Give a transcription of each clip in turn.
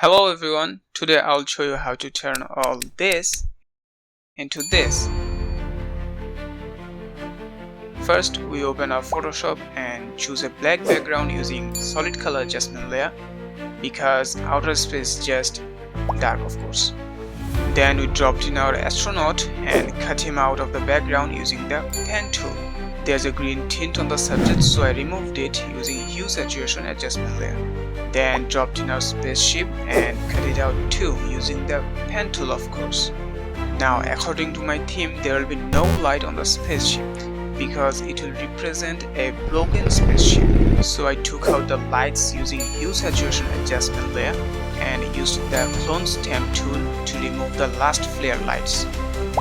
Hello everyone, today I'll show you how to turn all this into this. First, we open our Photoshop and choose a black background using solid color adjustment layer because outer space is just dark, of course. Then we dropped in our astronaut and cut him out of the background using the pen tool. There's a green tint on the subject, so I removed it using hue saturation adjustment layer. Then dropped in our spaceship and cut it out too using the pen tool, of course. Now according to my theme, there will be no light on the spaceship because it will represent a broken spaceship. So I took out the lights using hue saturation adjustment layer and used the clone stamp tool to remove the last flare lights.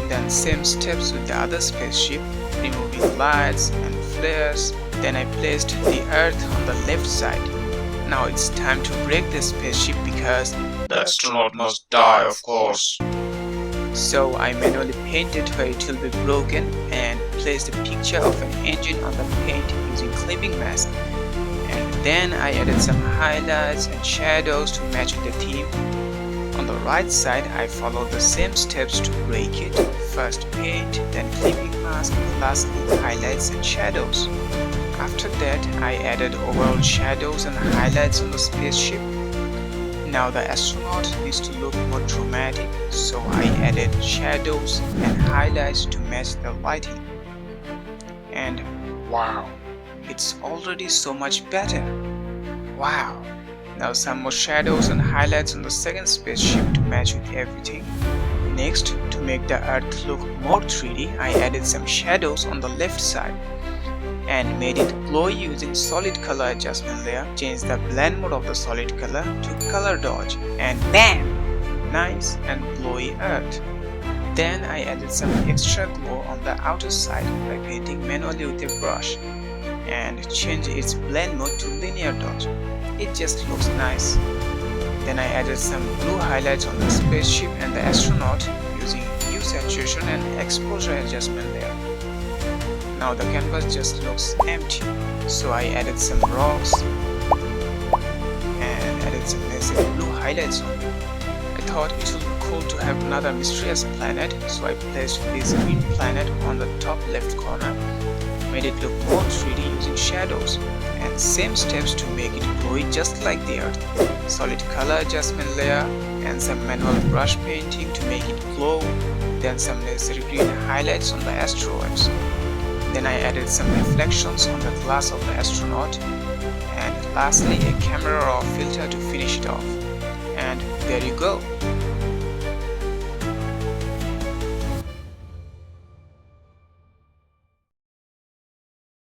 Then same steps with the other spaceship, removing lights and flares. Then I placed the Earth on the left side. Now it's time to break the spaceship because the astronaut must die, of course. So I manually painted where it will be broken and placed a picture of an engine on the paint using clipping mask. And then I added some highlights and shadows to match with the theme. On the right side, I followed the same steps to break it. First paint, then clipping mask, lastly highlights and shadows. After that, I added overall shadows and highlights on the spaceship. Now the astronaut needs to look more dramatic, so I added shadows and highlights to match the lighting. And wow, it's already so much better. Wow. Now some more shadows and highlights on the second spaceship to match with everything. Next, to make the Earth look more 3D, I added some shadows on the left side and made it glowy using solid color adjustment layer. Changed the blend mode of the solid color to color dodge and bam! Nice and glowy Earth. Then I added some extra glow on the outer side by painting manually with a brush and changed its blend mode to linear dodge. It just looks nice. Then I added some blue highlights on the spaceship and the astronaut using hue saturation and exposure adjustment layer. Now the canvas just looks empty, so I added some rocks and added some necessary blue highlights on it. I thought it would be cool to have another mysterious planet, so I placed this green planet on the top left corner, made it look more 3D using shadows, and same steps to make it glowy just like the Earth. Solid color adjustment layer and some manual brush painting to make it glow, then some necessary green highlights on the asteroids. Then I added some reflections on the glass of the astronaut, and lastly a camera raw filter to finish it off. And there you go.